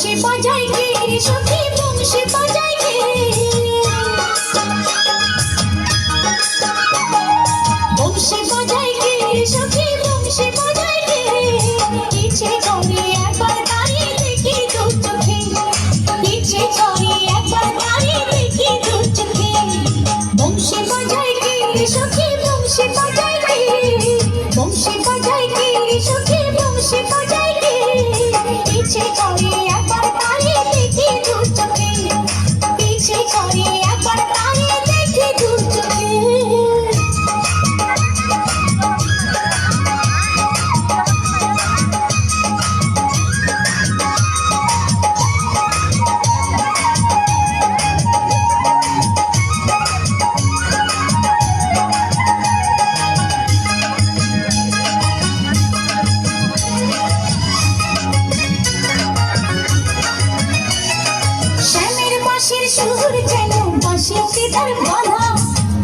বংশী বাজায় কে রে সখী বংশী বাজায় কে বংশী বাজায় কে রে সখী বংশী বাজায় কে ইচ্ছে করে একবার দাঁড়িয়ে দেখি দু চোখে ইচ্ছে করে একবার দাঁড়িয়ে দেখি দু চোখে বংশী বাজায় কে রে সখী বংশী বাজায় কে বংশী বাজায় কে রে সখী বংশী বাজায় কে ইচ্ছে করে একবার দাঁড়িয়ে দেখি দু চোখে ইচ্ছে করে একবার দাঁড়িয়ে দেখি দু চোখে বাঁশির সুর যেন বাঁশিতে তার বাঁধা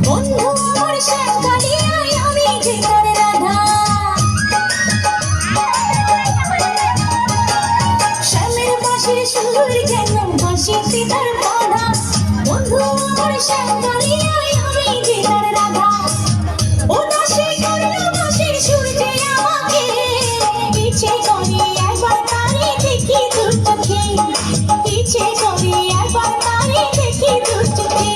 বন্ধু আমার শ্যামকালিয়ায় আমি যে তার রাধা শ্যামের বাঁশির সুর যেন বাঁশিতে তার বাঁধা বন্ধু আমার শ্যামকালিয়ায় আমি যে তার রাধা ও দাসী করলো বাঁশির সুর যে আমাকে ইচ্ছে করে একবার দাঁড়িয়ে দেখি দু চোখে ইচ্ছে করে একবার দাঁড়িয়ে দেখি দু চোখে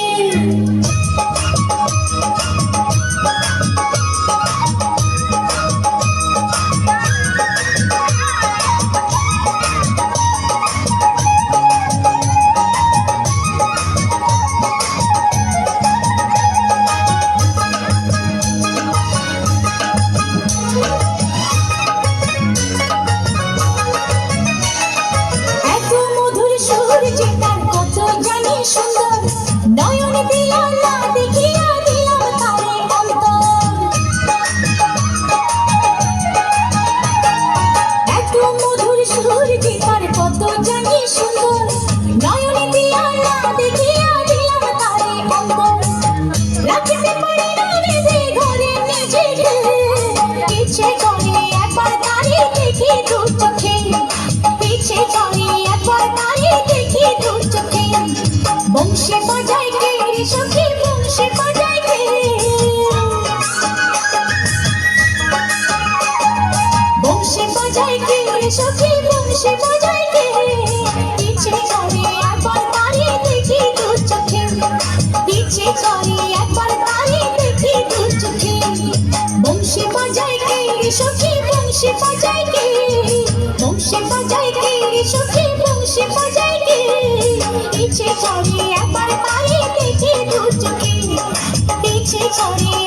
সুন্দর নয়ন দিয়া না দেখিয়া দিলাম তারে অন্তর এত মধুর সুর যে তার কত জানি সুন্দর নয়ন দিয়া না দেখিয়া দিলাম তারে অন্তর রাখতে পারি না বেঁধে ঘরে নিজেকে ইচ্ছে করে একবার দাঁড়িয়ে দেখি দু চোখে ইচ্ছে করে একবার দাঁড়িয়ে দেখি দু চোখে বংশী বাজায় কে রে সখী বংশী বাজায় কে বংশী বাজায় কে রে সখী বংশী বাজায় কে ইচ্ছে করে একবার দাঁড়িয়ে দেখি দু চোখে ইচ্ছে করে একবার দাঁড়িয়ে দেখি দু চোখে বংশী বাজায় কে রে সখী বংশী বাজায় কে বংশী বাজায় কে রে সখী বংশী বাজায় কে ইচ্ছে করে একবার দাঁড়িয়ে দেখি দু চোখে ইচ্ছে করে